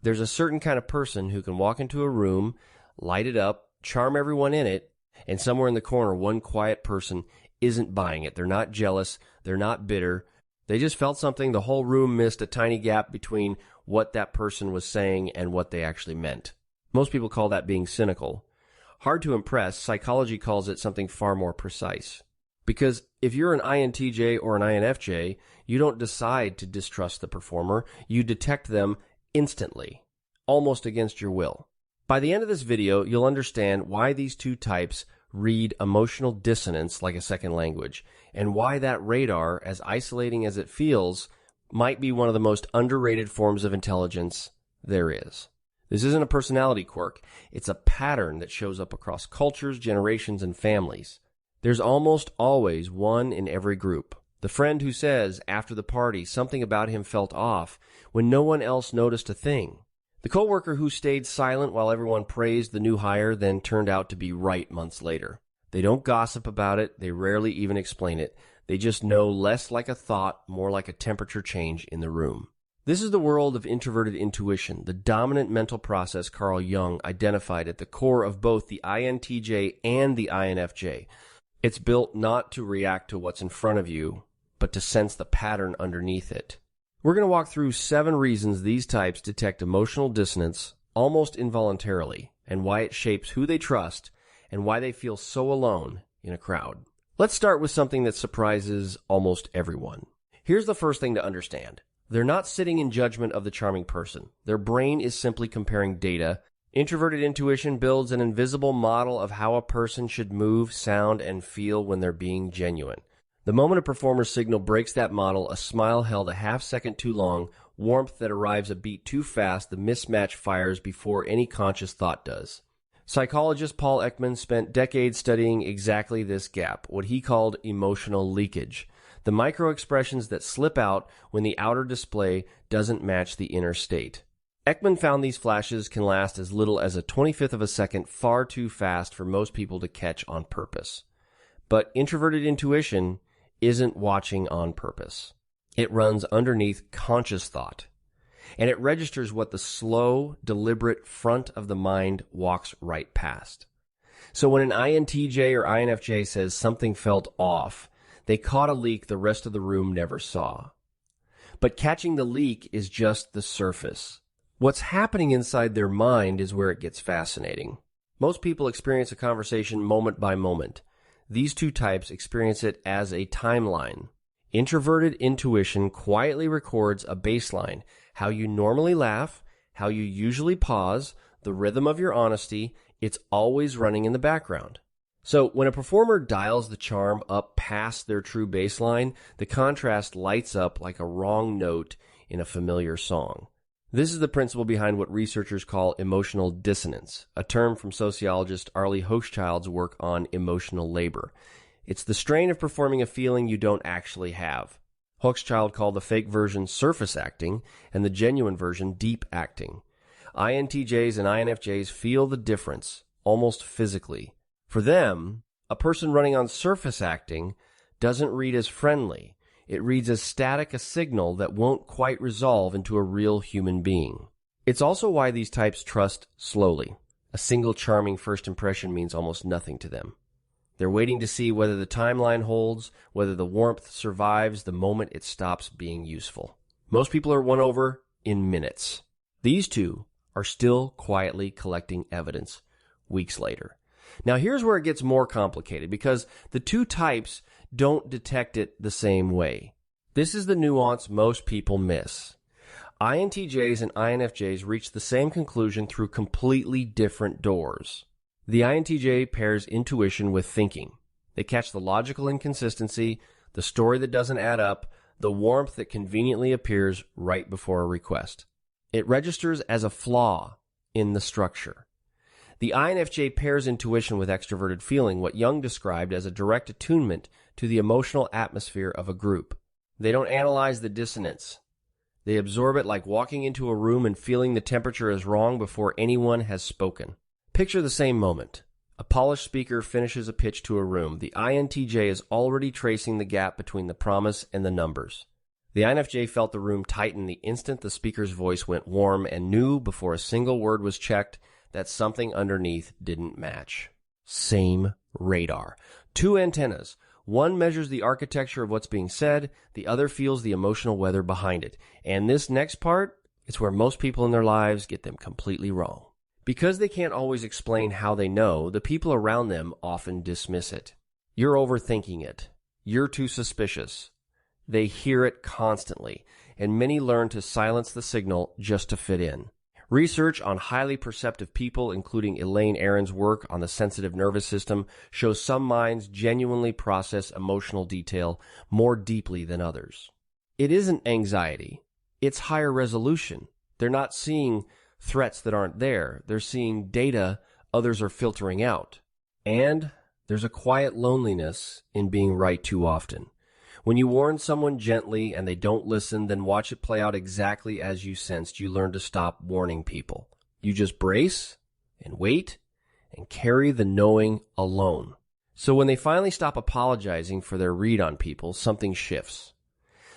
There's a certain kind of person who can walk into a room, light it up, charm everyone in it, and somewhere in the corner, one quiet person isn't buying it. They're not jealous. They're not bitter. They just felt something. The whole room missed a tiny gap between what that person was saying and what they actually meant. Most people call that being cynical. Hard to impress. Psychology calls it something far more precise. Because if you're an INTJ or an INFJ, you don't decide to distrust the performer. You detect them instantly, almost against your will. By the end of this video, you'll understand why these two types read emotional dissonance like a second language, and why that radar, as isolating as it feels, might be one of the most underrated forms of intelligence there is. This isn't a personality quirk. It's a pattern that shows up across cultures, generations, and families. There's almost always one in every group. The friend who says, after the party, something about him felt off when no one else noticed a thing. The coworker who stayed silent while everyone praised the new hire then turned out to be right months later. They don't gossip about it. They rarely even explain it. They just know less like a thought, more like a temperature change in the room. This is the world of introverted intuition, the dominant mental process Carl Jung identified at the core of both the INTJ and the INFJ. It's built not to react to what's in front of you, but to sense the pattern underneath it. We're going to walk through 7 reasons these types detect emotional dissonance almost involuntarily, and why it shapes who they trust, and why they feel so alone in a crowd. Let's start with something that surprises almost everyone. Here's the first thing to understand. They're not sitting in judgment of the charming person. Their brain is simply comparing data. Introverted intuition builds an invisible model of how a person should move, sound, and feel when they're being genuine. The moment a performer's signal breaks that model, a smile held a half-second too long, warmth that arrives a beat too fast, the mismatch fires before any conscious thought does. Psychologist Paul Ekman spent decades studying exactly this gap, what he called emotional leakage, the micro-expressions that slip out when the outer display doesn't match the inner state. Ekman found these flashes can last as little as a 25th of a second, far too fast for most people to catch on purpose. But introverted intuition isn't watching on purpose. It runs underneath conscious thought, and it registers what the slow, deliberate front of the mind walks right past. So when an INTJ or INFJ says something felt off, they caught a leak the rest of the room never saw. But catching the leak is just the surface. What's happening inside their mind is where it gets fascinating. Most people experience a conversation moment by moment. These two types experience it as a timeline. Introverted intuition quietly records a baseline, how you normally laugh, how you usually pause, the rhythm of your honesty. It's always running in the background. So when a performer dials the charm up past their true baseline, the contrast lights up like a wrong note in a familiar song. This is the principle behind what researchers call emotional dissonance, a term from sociologist Arlie Hochschild's work on emotional labor. It's the strain of performing a feeling you don't actually have. Hochschild called the fake version surface acting and the genuine version deep acting. INTJs and INFJs feel the difference, almost physically. For them, a person running on surface acting doesn't read as friendly. It reads as static, a signal that won't quite resolve into a real human being. It's also why these types trust slowly. A single charming first impression means almost nothing to them. They're waiting to see whether the timeline holds, whether the warmth survives the moment it stops being useful. Most people are won over in minutes. These two are still quietly collecting evidence weeks later. Now here's where it gets more complicated because the two types don't detect it the same way. This is the nuance most people miss. INTJs and INFJs reach the same conclusion through completely different doors. The INTJ pairs intuition with thinking. They catch the logical inconsistency, the story that doesn't add up, the warmth that conveniently appears right before a request. It registers as a flaw in the structure. The INFJ pairs intuition with extroverted feeling, what Jung described as a direct attunement to the emotional atmosphere of a group. They don't analyze the dissonance. They absorb it like walking into a room and feeling the temperature is wrong before anyone has spoken. Picture the same moment. A polished speaker finishes a pitch to a room. The INTJ is already tracing the gap between the promise and the numbers. The INFJ felt the room tighten the instant the speaker's voice went warm and knew before a single word was checked that something underneath didn't match. Same radar. Two antennas. One measures the architecture of what's being said, the other feels the emotional weather behind it. And this next part, it's where most people in their lives get them completely wrong. Because they can't always explain how they know, the people around them often dismiss it. You're overthinking it. You're too suspicious. They hear it constantly, and many learn to silence the signal just to fit in. Research on highly perceptive people, including Elaine Aron's work on the sensitive nervous system, shows some minds genuinely process emotional detail more deeply than others. It isn't anxiety. It's higher resolution. They're not seeing threats that aren't there. They're seeing data others are filtering out. And there's a quiet loneliness in being right too often. When you warn someone gently and they don't listen, then watch it play out exactly as you sensed. You learn to stop warning people. You just brace and wait and carry the knowing alone. So when they finally stop apologizing for their read on people, something shifts.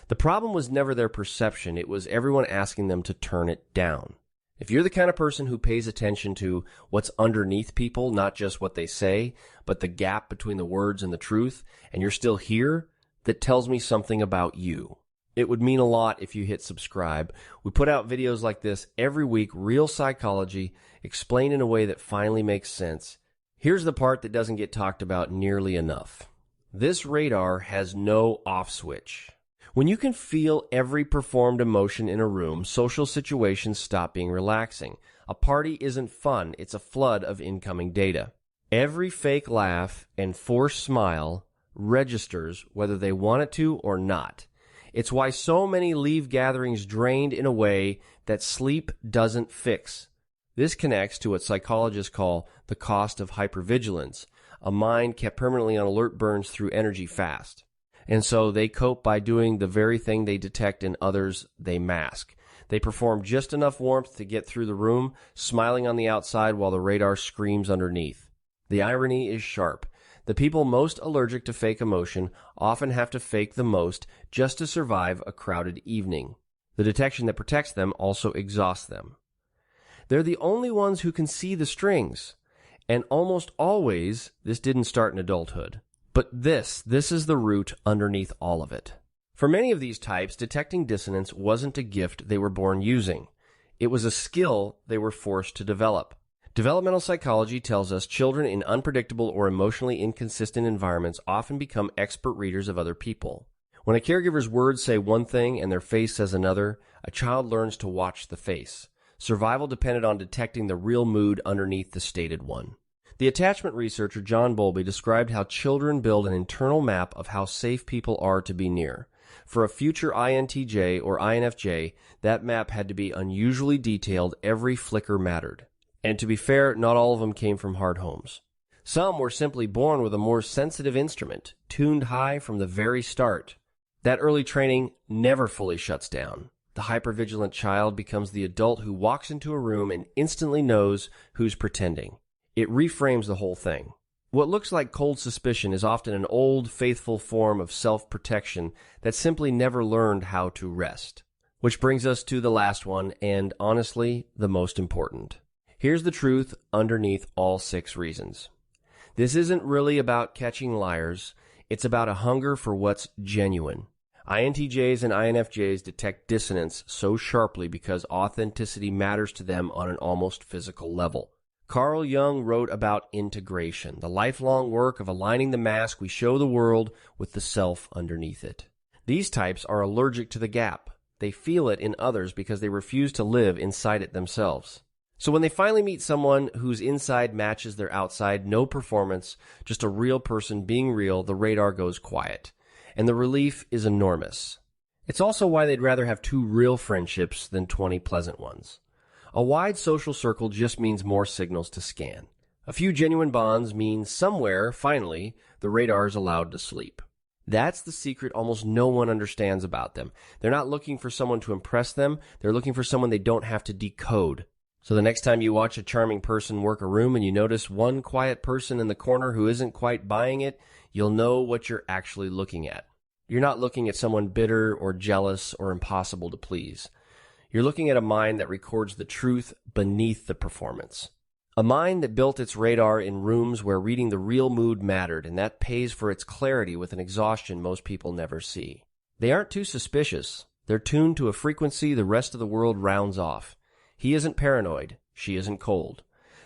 The problem was never their perception. It was everyone asking them to turn it down. If you're the kind of person who pays attention to what's underneath people, not just what they say, but the gap between the words and the truth, and you're still here, that tells me something about you. It would mean a lot if you hit subscribe. We put out videos like this every week, real psychology, explained in a way that finally makes sense. Here's the part that doesn't get talked about nearly enough. This radar has no off switch. When you can feel every performed emotion in a room, social situations stop being relaxing. A party isn't fun, it's a flood of incoming data. Every fake laugh and forced smile registers whether they want it to or not. It's why so many leave gatherings drained in a way that sleep doesn't fix. This connects to what psychologists call the cost of hypervigilance. A mind kept permanently on alert burns through energy fast. And so they cope by doing the very thing they detect in others they mask. They perform just enough warmth to get through the room, smiling on the outside while the radar screams underneath. The irony is sharp. The people most allergic to fake emotion often have to fake the most just to survive a crowded evening. The detection that protects them also exhausts them. They're the only ones who can see the strings. And almost always, this didn't start in adulthood. But this is the root underneath all of it. For many of these types, detecting dissonance wasn't a gift they were born using. It was a skill they were forced to develop. Developmental psychology tells us children in unpredictable or emotionally inconsistent environments often become expert readers of other people. When a caregiver's words say one thing and their face says another, a child learns to watch the face. Survival depended on detecting the real mood underneath the stated one. The attachment researcher John Bowlby described how children build an internal map of how safe people are to be near. For a future INTJ or INFJ, that map had to be unusually detailed. Every flicker mattered. And to be fair, not all of them came from hard homes. Some were simply born with a more sensitive instrument, tuned high from the very start. That early training never fully shuts down. The hypervigilant child becomes the adult who walks into a room and instantly knows who's pretending. It reframes the whole thing. What looks like cold suspicion is often an old, faithful form of self-protection that simply never learned how to rest. Which brings us to the last one, and honestly, the most important. Here's the truth underneath all 6 reasons. This isn't really about catching liars. It's about a hunger for what's genuine. INTJs and INFJs detect dissonance so sharply because authenticity matters to them on an almost physical level. Carl Jung wrote about integration, the lifelong work of aligning the mask we show the world with the self underneath it. These types are allergic to the gap. They feel it in others because they refuse to live inside it themselves. So when they finally meet someone whose inside matches their outside, no performance, just a real person being real, the radar goes quiet. And the relief is enormous. It's also why they'd rather have 2 real friendships than 20 pleasant ones. A wide social circle just means more signals to scan. A few genuine bonds mean somewhere, finally, the radar is allowed to sleep. That's the secret almost no one understands about them. They're not looking for someone to impress them. They're looking for someone they don't have to decode. So the next time you watch a charming person work a room and you notice one quiet person in the corner who isn't quite buying it, you'll know what you're actually looking at. You're not looking at someone bitter or jealous or impossible to please. You're looking at a mind that records the truth beneath the performance. A mind that built its radar in rooms where reading the real mood mattered, and that pays for its clarity with an exhaustion most people never see. They aren't too suspicious. They're tuned to a frequency the rest of the world rounds off. He isn't paranoid. She isn't cold.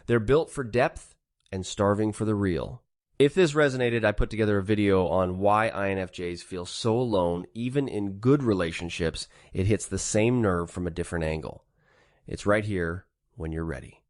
They're built for depth and starving for the real. If this resonated, I put together a video on why INFJs feel so alone. Even in good relationships, it hits the same nerve from a different angle. It's right here when you're ready.